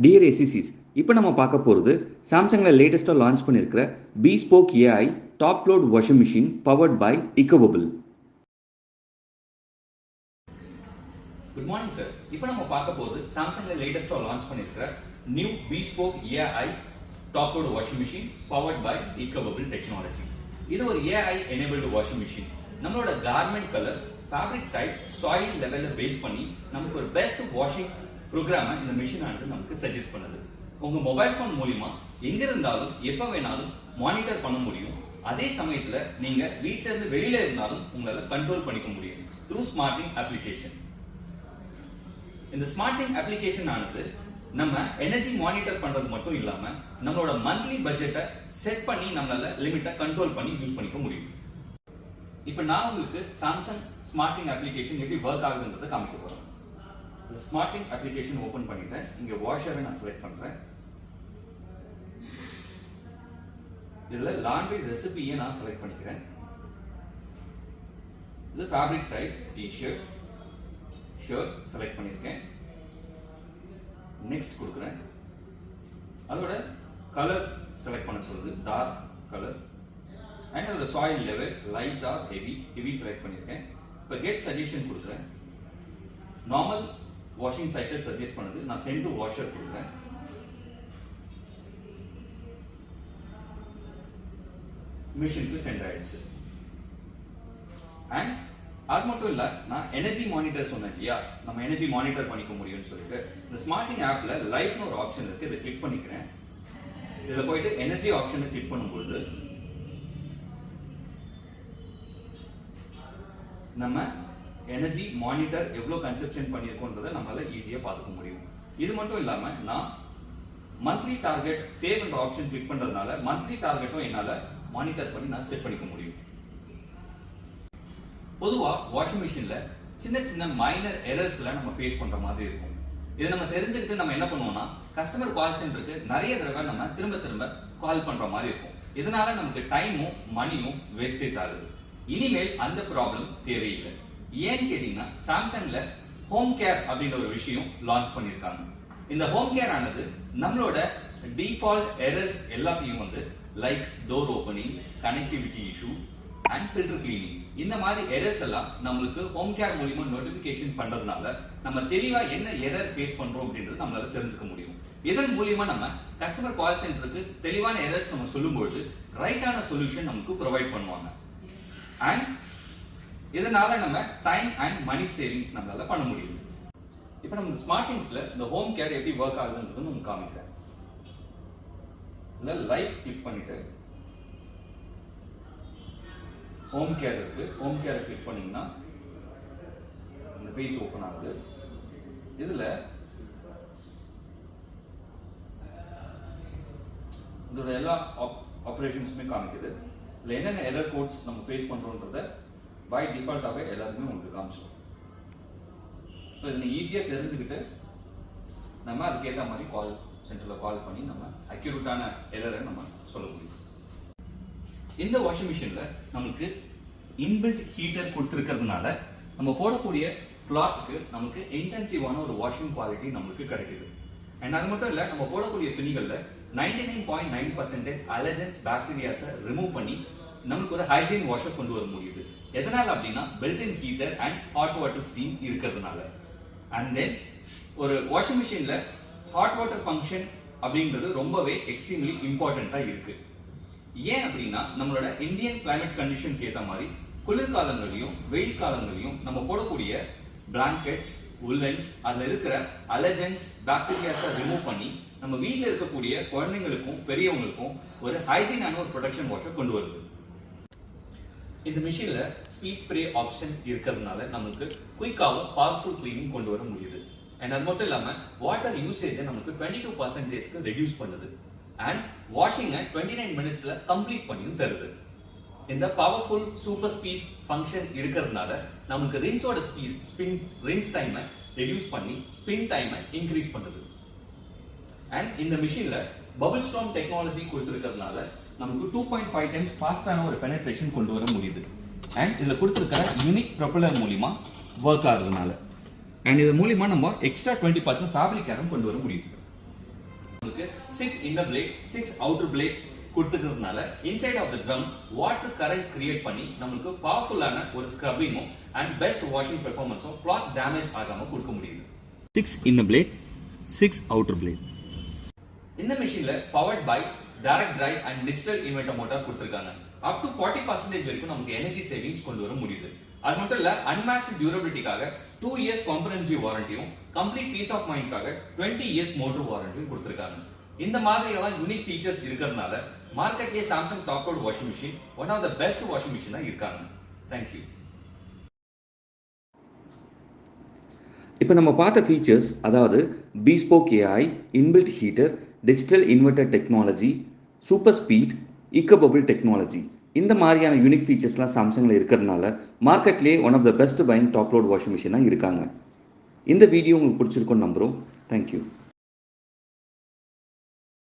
Dear ஏசிசிஸ், இப்போ நம்ம பார்க்க போகிறது சாம்சங்கில் லேட்டஸ்ட்டாக லான்ச் பண்ணியிருக்கிற bespoke AI top load washing machine powered by EcoBubble. Good morning sir. இப்போ நம்ம பார்க்க போகிறது சாம்சங்கில் லேட்டஸ்ட்டாக லான்ச் பண்ணியிருக்கிற new bespoke AI top load washing machine powered by EcoBubble technology. இது ஒரு ஏஐ எனேபிள்டு வாஷிங் மிஷின். நம்மளோட garment colour, fabric type, soil லெவலில் பேஸ் பண்ணி நமக்கு ஒரு பெஸ்ட் வாஷிங் ப்ரோக்ராமை இந்த மிஷின் ஆனது நமக்கு சஜஸ்ட் பண்ணுது. உங்க மொபைல் ஃபோன் மூலியமா எங்க இருந்தாலும் எப்ப வேணாலும் மானிட்டர் பண்ண முடியும். அதே சமயத்துல நீங்க வீட்ல இருந்து வெளியில இருந்தாலும் உங்களால கண்ட்ரோல் பண்ணிக்க முடியும் த்ரூ ஸ்மார்ட்டிங் அப்ளிகேஷன். இந்த ஸ்மார்ட்டிங் அப்ளிகேஷன் ஆனது நம்ம எனர்ஜி மானிட்டர் பண்றது மட்டும் இல்லாம நம்மளோட மந்த்லி பட்ஜெட்டை செட் பண்ணி நம்மளால லிமிட்டை கண்ட்ரோல் பண்ணி யூஸ் பண்ணிக்க முடியும். இப்போ நான் உங்களுக்கு சாம்சங் ஸ்மார்ட்டிங் அப்ளிகேஷன் எப்படி ஒர்க் ஆகுதுன்றதை காமிக்க போறேன். இந்த ஸ்மார்ட்டிங் அப்ளிகேஷன் ஓபன் பண்ணிட்டேன். இங்க வாஷரை நான் செலக்ட் பண்றேன். இதுல லாண்ட்ரி ரெசிபியை நான் செலக்ட் பண்ணிக்கிறேன். இது fabric type T-shirt, shirt select பண்ணிருக்கேன். நெக்ஸ்ட் கொடுக்குறேன். அதோட கலர் செலக்ட் பண்ண சொல்லுது, டார்க் கலர். அண்ட் அதோட soil level light or heavy select பண்ணிருக்கேன். இப்போ கெட் சஜஷன் கொடுக்குறேன். நார்மல் வாஷிங் சைக்கிள் சஜஸ்ட் பண்ணுது. நான் சென்ட் டு வாஷர் கொடுக்குறேன். மிஷினுக்கு சென்ட் ஆயிடுச்சு. அண்ட் அது மட்டும் இல்ல, நான் எனர்ஜி மானிட்டர் சொன்னேன் இல்லையா, நம்ம எனர்ஜி மானிட்டர் பண்ணிக்க முடியும்னு சொல்லிட்டு இந்த ஸ்மார்ட்டிங் ஆப்ல லைஃப்னு ஒரு ஆப்ஷன் இருக்கு. இதை கிளிக் பண்ணிக்கிறேன். இதுல போயிட்டு எனர்ஜி ஆப்ஷனை கிளிக் பண்ணும்போது நம்ம எனர்ஜி மானிட்டர் எவ்வளவு கன்சப்ஷன் பண்ணியிருக்கோன்றதை நம்மளால ஈஸியா பார்த்துக்க முடியும். இது மட்டும் இல்லாம நான் மந்த்லி டார்கெட் சேவ் என்ற ஆப்ஷன் கிளிக் பண்றதுனால மந்த்லி டார்கெட்டும் என்னால மானிட்டர் பண்ணி நான் செட் பண்ணிக்க முடியும். பொதுவா வாஷிங் மிஷின்ல சின்ன சின்ன மைனர் எரர்ஸ்ல நம்ம ஃபேஸ் பண்ற மாதிரி இருக்கும். இதை நம்ம தெரிஞ்சுக்கிட்டு நம்ம என்ன பண்ணுவோம்னா கஸ்டமர் கால் சென்டருக்கு நிறைய தடவை நம்ம திரும்ப திரும்ப கால் பண்ற மாதிரி இருக்கும். இதனால நமக்கு டைமும் மணியும் வேஸ்டேஜ் ஆகுது. இனிமேல் அந்த ப்ராப்ளம் தேவையில்லை. ஏன்னு கேட்டீங்கன்னா சாம்சங்ல ஹோம் கேர் அப்படின்ற ஒரு விஷயம் லான்ச் பண்ணிருக்காங்க. இந்த ஹோம் கேர் ஆனது நம்மளோட டிஃபால்ட் எரர்ஸ் எல்லாத்தையும் like door opening, connectivity issue and filter cleaning, இந்த மாதிரி எரர்ஸ் எல்லாம் நம்மளுக்கு ஹோம் கேர் மூலியமா நோட்டிபிகேஷன் பண்றதுனால நம்ம தெளிவா என்ன எரர் ஃபேஸ் பண்றோம் அப்படின்றது நம்மளால தெரிஞ்சுக்க முடியும். இதன் மூலியமா நம்ம கஸ்டமர் கால் சென்டருக்கு தெளிவான எரர்ஸ் நம்ம சொல்லும்போது ரைட்டான சொல்யூஷன் நமக்கு ப்ரொவைட் பண்ணுவாங்க. அண்ட் இதனால நம்ம டைம் அண்ட் மணி சேவிங்ஸ் நம்மளால பண்ண முடியும். இப்போ நம்ம ஸ்மார்ட்டிங்ஸ்ல இந்த ஹோம் கேர் எப்படி ஒர்க் ஆகுதுன்றது உங்களுக்கு காமிக்கிறேன். இல்ல லைவ் கிளிக் பண்ணிட்டு ஹோம் கேர் இருக்கு. ஹோம் கேரை கிளிக் பண்ணீங்கன்னா இந்த பேஜ் ஓபன் ஆகுது. இதுல இதோட எல்லா ஆபரேஷன்ஸுமே காமிக்குது. இதுல என்னென்ன எரர் கோட்ஸ் நம்ம ஃபேஸ் பண்றோம்ன்றத பை டிஃபால்ட்டாகவே எல்லாருக்குமே உங்களுக்கு காமிச்சிடும். ஸோ இதை ஈஸியாக தெரிஞ்சுக்கிட்டு நம்ம அதுக்கேற்ற மாதிரி கால் சென்டரில் கால் பண்ணி நம்ம அக்யூரேட்டான எரரை நம்ம சொல்ல முடியும். இந்த வாஷிங் மிஷினில் நமக்கு இன்பில்ட் ஹீட்டர் கொடுத்துருக்கிறதுனால நம்ம போடக்கூடிய கிளாத்துக்கு நமக்கு இன்டென்சிவான ஒரு வாஷிங் குவாலிட்டி நம்மளுக்கு கிடைக்குது. அண்ட் அது மட்டும் இல்லை, நம்ம போடக்கூடிய துணிகளில் 99.9% அலர்ஜென்ஸ் பாக்டீரியாஸை ரிமூவ் பண்ணி நமக்கு ஒரு ஹைஜீன் வாஷர் கொண்டு வர முடியுது. எதனால அப்படின்னா built in heater and hot water steam இருக்கிறதுனால. அண்ட் தென் ஒரு வாஷிங் மிஷின்ல ஹாட் வாட்டர் ஃபங்க்ஷன் அப்படின்றது ரொம்பவே எக்ஸ்ட்ரீம்லி இம்பார்ட்டண்டா இருக்கு. ஏன் அப்படின்னா நம்மளோட இந்தியன் கிளைமேட் கண்டிஷனுக்கு ஏற்ற மாதிரி குளிர்காலங்களையும் வெயில் காலங்களையும் நம்ம போடக்கூடிய பிளாங்கெட்ஸ், உல்லன்ஸ், அதுல இருக்கிற அலர்ஜென்ஸ் பாக்டீரியாஸை ரிமூவ் பண்ணி நம்ம வீட்டில் இருக்கக்கூடிய குழந்தைங்களுக்கும் பெரியவங்களுக்கும் ஒரு ஹைஜீனான ஒரு ப்ரொடெக்ஷன் வாஷர் கொண்டு வருது. இந்த மிஷின்ல ஸ்பீட் ஸ்ப்ரே ஆப்ஷன் இருக்கிறதுனால நமக்கு குயிக்காவும் பவர்ஃபுல் கிளீனிங் கொண்டு வர முடியுது. அண்ட் அது மட்டும் இல்லாம வாட்டர் யூசேஜை நமக்கு 22% ரெடியூஸ் பண்ணுது. அண்ட் வாஷிங்கை 29 மினிட்ஸ்ல கம்ப்ளீட் பண்ணியும் தருது. இந்த பவர்ஃபுல் சூப்பர் ஸ்பீட் ஃபங்க்ஷன் இருக்கிறதுனால நமக்கு ரின்ஸோட ரின்ஸ் டைமை ரெடியூஸ் பண்ணி ஸ்பின் டைமை இன்க்ரீஸ் பண்ணுது. அண்ட் இந்த மிஷின்ல பபிள் ஸ்டார்ம் டெக்னாலஜி கொடுத்துருக்கிறதுனால நமக்கு 2.5 டைம்ஸ் ஃபாஸ்டான ஒரு பெனட்ரேஷன் கொண்டு வர முடியுது. அண்ட் இதுல கொடுத்துருக்கிற யூனிக் ப்ரொப்பலர் மூலியமா ஒர்க் ஆகுறதுனால அண்ட் இது மூலியமா நம்ம எக்ஸ்ட்ரா 20% ஃபேப்ரிக் கேரும் கொண்டு வர முடியுது. உங்களுக்கு 6 இன்னர் பிளேட் 6 அவுட்டர் பிளேட் கொடுத்துக்கிறதுனால inside of the drum water current create பண்ணி நம்மளுக்கு பவர்ஃபுல்லான ஒரு ஸ்க்ரப்பிங்கும் அண்ட் பெஸ்ட் வாஷிங் பெர்ஃபார்மன்ஸும் கிளாத் டேமேஜ் ஆகாம கொடுக்க முடியுது. 6 இன்னர் பிளேட் 6 அவுட்டர் பிளேட். இந்த மிஷின்ல powered by direct drive and digital inverter motor கொடுத்திருக்காங்க. அப் டு 40% வரைக்கும் நமக்கு எனர்ஜி சேவிங்ஸ் கொண்டு வர முடியுது. அது மட்டும் இல்ல அன்மேட்ச்ட் டியூரபிலிட்டிக்காக 2 இயர்ஸ் காம்ப்ரிஹென்சிவ் வாரண்டியும் கம்ப்ளீட் பீஸ் ஆஃப் மைண்ட்காக 20 இயர்ஸ் மோட்டர் வாரண்டியும் கொடுத்திருக்காங்க. இந்த மாதிரி எல்லாம் யூனிக் ஃபீச்சர்ஸ் இருக்கிறதுனால மார்க்கெட்லயே Samsung top load washing machine one of the best washing மிஷினா இருக்காங்க. தேங்க்யூ. இப்போ நம்ம பார்த்த ஃபீச்சர்ஸ், அதாவது bespoke AI, inbuilt heater, digital inverter technology, super speed, EcoBubble technology, இந்த மாதிரியான யூனிக் ஃபீச்சர்ஸ்லாம் சாம்சங்கில் இருக்கிறதுனால மார்க்கெட்லேயே one of the best buying top load washing மிஷினாக இருக்காங்க. இந்த வீடியோ உங்களுக்கு பிடிச்சிருக்குன்னு நம்புகிறோம். தேங்க்யூ.